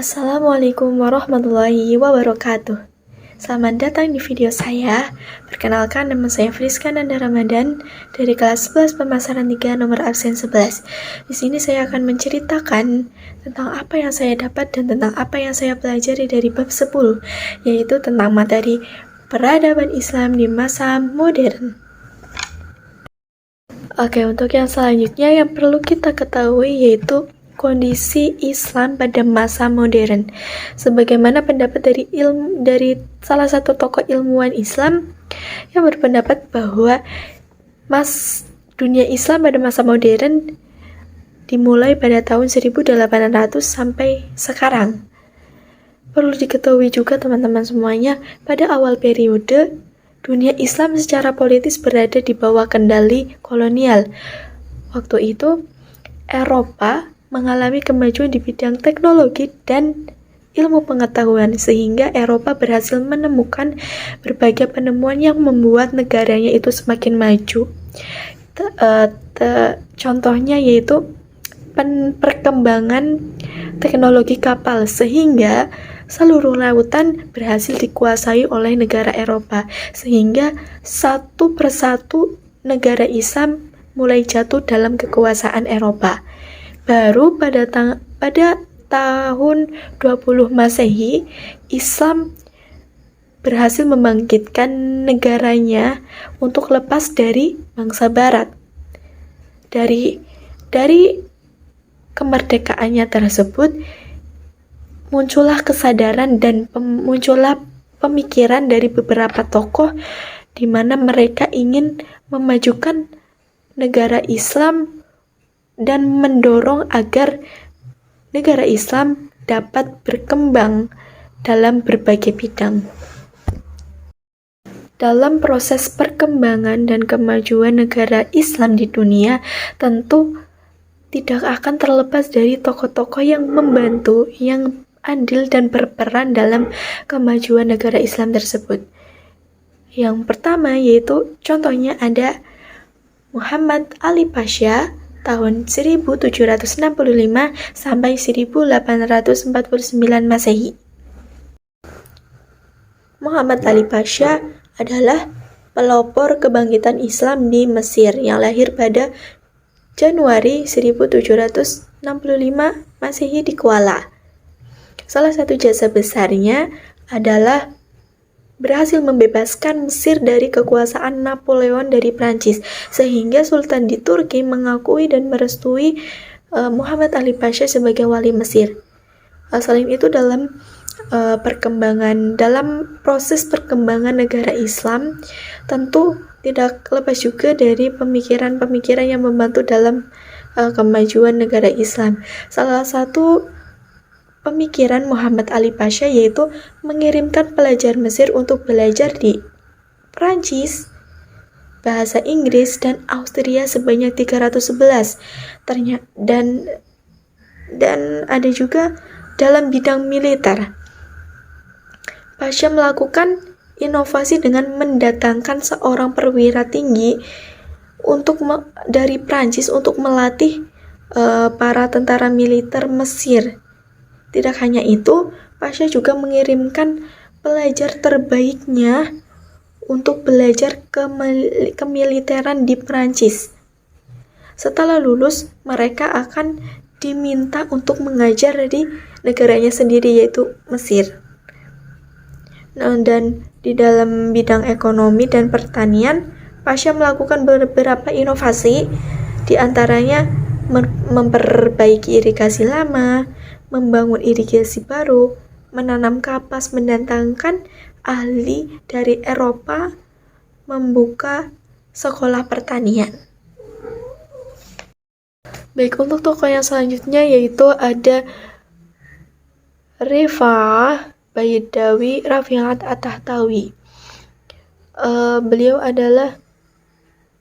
Assalamualaikum warahmatullahi wabarakatuh. Selamat datang di video saya. Perkenalkan, nama saya Friska Nanda Ramadan dari kelas 11 pemasaran 3 nomor absen 11. Di sini saya akan menceritakan tentang apa yang saya dapat dan tentang apa yang saya pelajari dari bab 10, yaitu tentang materi peradaban Islam di masa modern. Oke, untuk yang selanjutnya yang perlu kita ketahui yaitu kondisi Islam pada masa modern. Sebagaimana pendapat dari salah satu tokoh ilmuwan Islam yang berpendapat bahwa dunia Islam pada masa modern dimulai pada tahun 1800 sampai sekarang. Perlu diketahui juga teman-teman semuanya, pada awal periode dunia Islam secara politis berada di bawah kendali kolonial. Waktu itu Eropa mengalami kemajuan di bidang teknologi dan ilmu pengetahuan, sehingga Eropa berhasil menemukan berbagai penemuan yang membuat negaranya itu semakin maju. Contohnya yaitu perkembangan teknologi kapal, sehingga seluruh lautan berhasil dikuasai oleh negara Eropa, sehingga satu persatu negara Islam mulai jatuh dalam kekuasaan Eropa. Baru pada tahun 20 Masehi, Islam berhasil membangkitkan negaranya untuk lepas dari bangsa Barat. Dari kemerdekaannya tersebut, muncullah kesadaran dan muncullah pemikiran dari beberapa tokoh di mana mereka ingin memajukan negara Islam dan mendorong agar negara Islam dapat berkembang dalam berbagai bidang. Dalam proses perkembangan dan kemajuan negara Islam di dunia, tentu tidak akan terlepas dari tokoh-tokoh yang membantu, yang andil dan berperan dalam kemajuan negara Islam tersebut. Yang pertama yaitu contohnya ada Muhammad Ali Pasha tahun 1765 sampai 1849 Masehi. Muhammad Ali Pasha adalah pelopor kebangkitan Islam di Mesir yang lahir pada Januari 1765 Masehi di Kuala. Salah satu jasa besarnya adalah berhasil membebaskan Mesir dari kekuasaan Napoleon dari Prancis, sehingga Sultan di Turki mengakui dan merestui Muhammad Ali Pasha sebagai wali Mesir. Selain itu, dalam proses perkembangan negara Islam, tentu tidak lepas juga dari pemikiran-pemikiran yang membantu dalam kemajuan negara Islam. Salah satu pemikiran Muhammad Ali Pasha yaitu mengirimkan pelajar Mesir untuk belajar di Prancis, bahasa Inggris, dan Austria sebanyak 311. Dan ada juga dalam bidang militer. Pasha melakukan inovasi dengan mendatangkan seorang perwira tinggi dari Prancis untuk melatih para tentara militer Mesir. Tidak hanya itu, Pasha juga mengirimkan pelajar terbaiknya untuk belajar kemiliteran di Prancis. Setelah lulus, mereka akan diminta untuk mengajar di negaranya sendiri, yaitu Mesir. Dan di dalam bidang ekonomi dan pertanian, Pasha melakukan beberapa inovasi, di antaranya memperbaiki irigasi lama, membangun irigasi baru, menanam kapas, mendatangkan ahli dari Eropa, membuka sekolah pertanian. Baik, untuk tokoh yang selanjutnya yaitu ada Rifa'ah Baidawi Rafi'at At-Tahtawi. Beliau adalah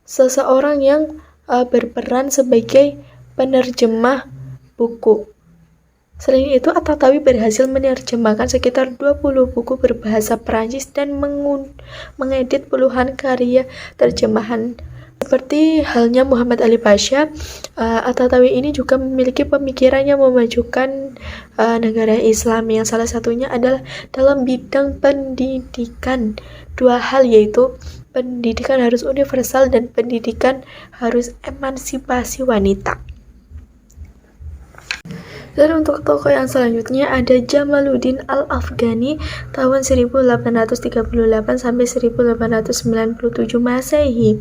seseorang yang berperan sebagai penerjemah buku. Selain itu, At-Tahtawi berhasil menerjemahkan sekitar 20 buku berbahasa Perancis dan mengedit puluhan karya terjemahan Seperti halnya Muhammad Ali Pasha, At-Tahtawi ini juga memiliki pemikiran yang memajukan negara Islam, yang salah satunya adalah dalam bidang pendidikan. Dua hal, yaitu pendidikan harus universal dan pendidikan harus emansipasi wanita. Dan untuk tokoh yang selanjutnya ada Jamaluddin Al-Afghani tahun 1838 sampai 1897 Masehi.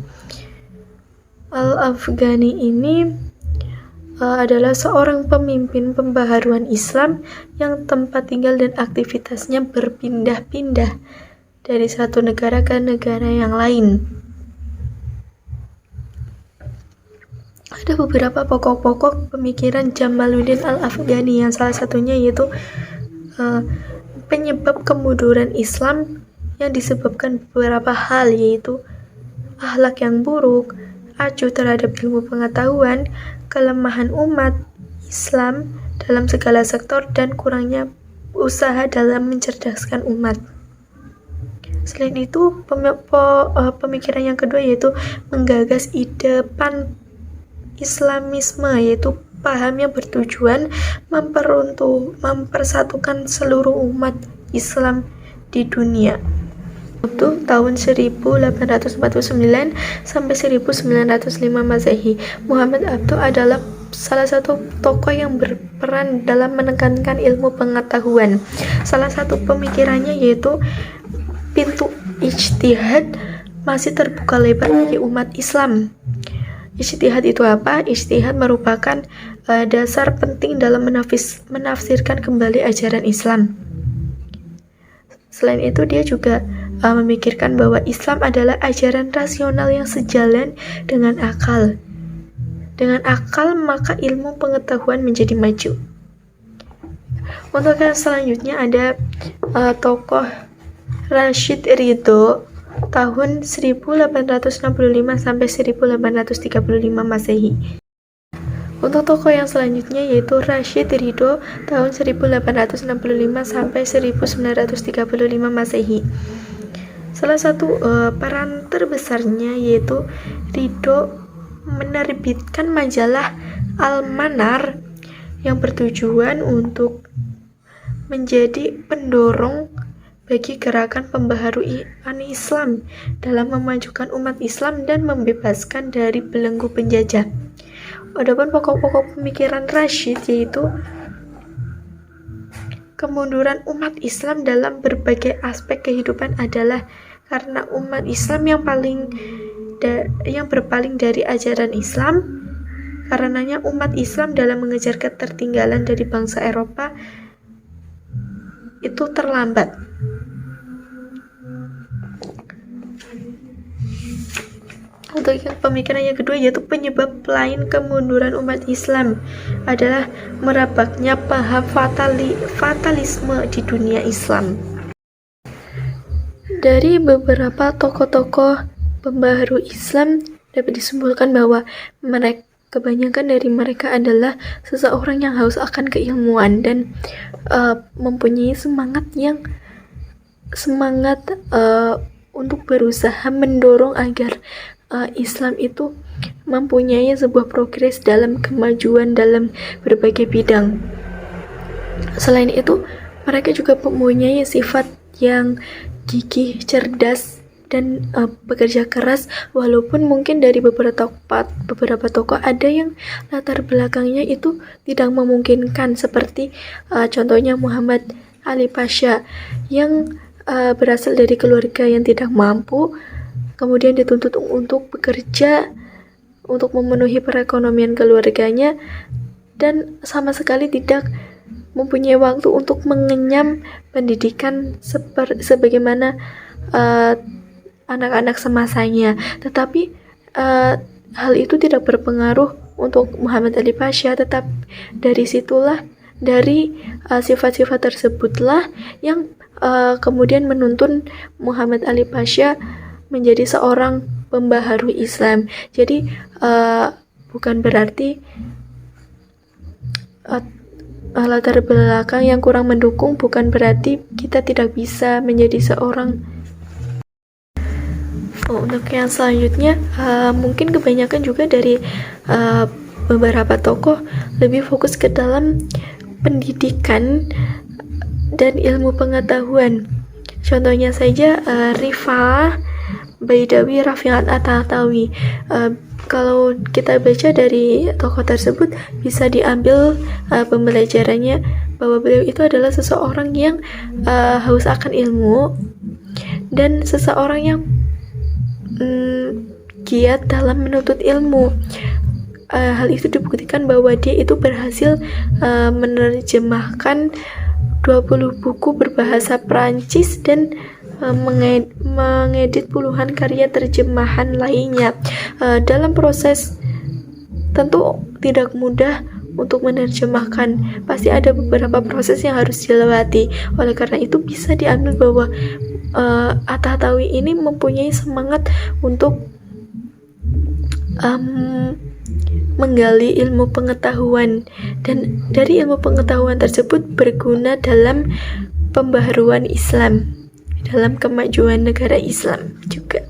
Al-Afghani ini adalah seorang pemimpin pembaharuan Islam yang tempat tinggal dan aktivitasnya berpindah-pindah dari satu negara ke negara yang lain. Ada beberapa pokok-pokok pemikiran Jamaluddin Al-Afghani, yang salah satunya yaitu penyebab kemunduran Islam yang disebabkan beberapa hal, yaitu akhlak yang buruk, acuh terhadap ilmu pengetahuan, kelemahan umat Islam dalam segala sektor, dan kurangnya usaha dalam mencerdaskan umat. Selain itu, pemikiran yang kedua yaitu menggagas ide pan-Islamisme, yaitu paham yang bertujuan mempersatukan seluruh umat Islam di dunia. Itu tahun 1849 sampai 1905 Masehi. Muhammad Abduh adalah salah satu tokoh yang berperan dalam menekankan ilmu pengetahuan. Salah satu pemikirannya yaitu pintu ijtihad masih terbuka lebar bagi umat Islam. Ijtihad itu apa? Ijtihad merupakan dasar penting dalam menafsirkan kembali ajaran Islam. Selain itu, dia juga memikirkan bahwa Islam adalah ajaran rasional yang sejalan dengan akal. Dengan akal, maka ilmu pengetahuan menjadi maju. Untuk yang selanjutnya ada tokoh Rashid Ridho tahun 1865 sampai 1835 Masehi. Untuk tokoh yang selanjutnya yaitu Rashid Ridho tahun 1865 sampai 1935 Masehi. Salah satu peran terbesarnya yaitu Ridho menerbitkan majalah Al-Manar yang bertujuan untuk menjadi pendorong bagi gerakan pembaharuan Islam dalam memajukan umat Islam dan membebaskan dari belenggu penjajah. Adapun pokok-pokok pemikiran Rashid yaitu kemunduran umat Islam dalam berbagai aspek kehidupan adalah karena umat Islam yang berpaling dari ajaran Islam. Karenanya umat Islam dalam mengejar ketertinggalan dari bangsa Eropa itu terlambat. Untuk pemikiran yang kedua yaitu penyebab lain kemunduran umat Islam adalah merebaknya paham fatalisme di dunia Islam. Dari beberapa tokoh-tokoh pembaharu Islam dapat disimpulkan bahwa kebanyakan dari mereka adalah seseorang yang haus akan keilmuan dan mempunyai semangat untuk berusaha mendorong agar Islam itu mempunyai sebuah progres dalam kemajuan dalam berbagai bidang. Selain itu, mereka juga mempunyai sifat yang gigih, cerdas, dan bekerja keras, walaupun mungkin dari beberapa tokoh ada yang latar belakangnya itu tidak memungkinkan, seperti contohnya Muhammad Ali Pasha yang berasal dari keluarga yang tidak mampu, kemudian dituntut untuk bekerja untuk memenuhi perekonomian keluarganya dan sama sekali tidak mempunyai waktu untuk mengenyam pendidikan sebagaimana anak-anak semasanya. Tetapi hal itu tidak berpengaruh untuk Muhammad Ali Pasha, tetap dari sifat-sifat tersebutlah yang kemudian menuntun Muhammad Ali Pasha menjadi seorang pembaharu Islam. Jadi bukan berarti latar belakang yang kurang mendukung bukan berarti kita tidak bisa menjadi seorang Untuk yang selanjutnya, mungkin kebanyakan juga dari beberapa tokoh lebih fokus ke dalam pendidikan dan ilmu pengetahuan. Contohnya saja Rifa'ah Baidawi Rafi'at At-Tahtawi. Kalau kita baca dari tokoh tersebut, bisa diambil pembelajarannya bahwa beliau itu adalah seseorang yang haus akan ilmu dan seseorang yang giat dalam menuntut ilmu. Hal itu dibuktikan bahwa dia itu berhasil menerjemahkan 20 buku berbahasa Prancis dan mengedit puluhan karya terjemahan lainnya. Dalam proses tentu tidak mudah untuk menerjemahkan, pasti ada beberapa proses yang harus dilewati. Oleh karena itu bisa diambil bahwa At-Tahtawi ini mempunyai semangat untuk menggali ilmu pengetahuan, dan dari ilmu pengetahuan tersebut berguna dalam pembaharuan Islam, dalam kemajuan negara Islam juga.